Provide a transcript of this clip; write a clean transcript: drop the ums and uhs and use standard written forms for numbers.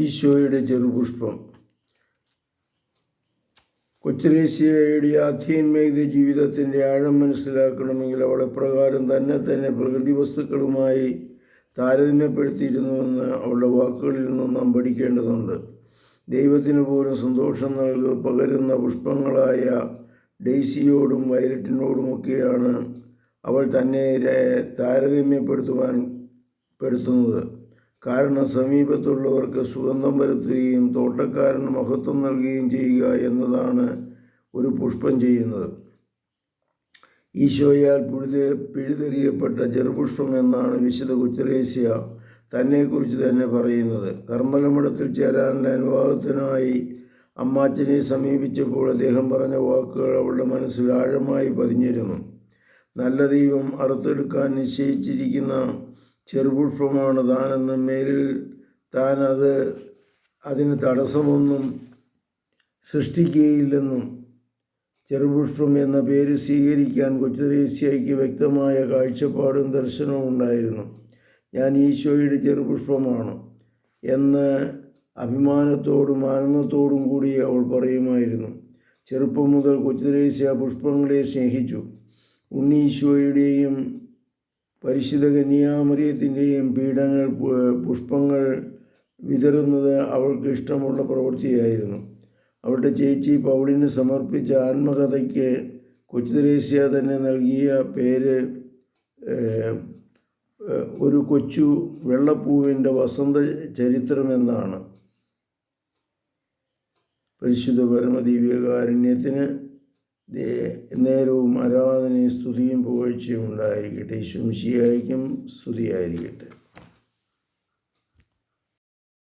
ഈശോയുടെ ചെറുപുഷ്പം. കൊച്ചുത്രേസ്യയുടെ അധീന്മേത ജീവിതത്തിൻ്റെ ആഴം മനസ്സിലാക്കണമെങ്കിൽ അവൾ എപ്രകാരം തന്നെ പ്രകൃതി വസ്തുക്കളുമായി താരതമ്യപ്പെടുത്തിയിരുന്നുവെന്ന് അവളുടെ വാക്കുകളിൽ നിന്നും നാം പഠിക്കേണ്ടതുണ്ട്. ദൈവത്തിന് പോലും സന്തോഷം പകരുന്ന പുഷ്പങ്ങളായ ഡെയ്സിയോടും വയലറ്റിനോടുമൊക്കെയാണ് അവൾ തന്നെ താരതമ്യപ്പെടുത്തുന്നത്. കാരണം സമീപത്തുള്ളവർക്ക് സുഗന്ധം വരുത്തുകയും തോട്ടക്കാരന് മഹത്വം നൽകുകയും ചെയ്യുക എന്നതാണ് ഒരു പുഷ്പം ചെയ്യുന്നത്. ഈശോയാൽ പിഴുതെറിയപ്പെട്ട ചെറുപുഷ്പം എന്നാണ് വിശുദ്ധ കൊച്ചുത്രേസ്യ തന്നെക്കുറിച്ച് തന്നെ പറയുന്നത്. കർമ്മലമഠത്തിൽ ചേരാനുള്ള അനുവാദത്തിനായി അമ്മാച്ചനെ സമീപിച്ചപ്പോൾ അദ്ദേഹം പറഞ്ഞ വാക്കുകൾ അവളുടെ മനസ്സിൽ ആഴമായി പതിഞ്ഞിരുന്നു. നല്ല ദൈവം അറുത്തെടുക്കാൻ നിശ്ചയിച്ചിരിക്കുന്ന ചെറുപുഷ്പമാണ് താനെന്നും മേലിൽ താൻ അതിന് തടസ്സമൊന്നും സൃഷ്ടിക്കുകയില്ലെന്നും ചെറുപുഷ്പം എന്ന പേര് സ്വീകരിക്കാൻ കൊച്ചുത്രേസ്യയ്ക്ക് വ്യക്തമായ കാഴ്ചപ്പാടും ദർശനവും ഉണ്ടായിരുന്നു. ഞാൻ ഈശോയുടെ ചെറുപുഷ്പമാണ് എന്ന് അഭിമാനത്തോടും ആനന്ദത്തോടും കൂടി അവൾ പറയുമായിരുന്നു. ചെറുപ്പം മുതൽ കൊച്ചുത്രേസ്യ പുഷ്പങ്ങളെ സ്നേഹിച്ചു. ഉണ്ണീശോയുടെയും പരിശുദ്ധ കന്യാമറിയത്തിൻ്റെയും പീഠങ്ങൾ പുഷ്പങ്ങൾ വിതറുന്നത് അവൾക്ക് ഇഷ്ടമുള്ള പ്രവൃത്തിയായിരുന്നു. അവളുടെ ചേച്ചി പൗളിന് സമർപ്പിച്ച ആത്മകഥയ്ക്ക് കൊച്ചുത്രേസ്യ തന്നെ നൽകിയ പേര് ഒരു കൊച്ചു വെള്ളപ്പൂവിൻ്റെ വസന്ത ചരിത്രമെന്നാണ്. പരിശുദ്ധ പരമദിവ്യകാരുണ്യത്തിന് നേരവും ആരാധനയും സ്തുതിയും പുകഴ്ചയും ഉണ്ടായിരിക്കട്ടെ. ഈശോ മിശിഹായ്ക്കും സ്തുതിയായിരിക്കട്ടെ.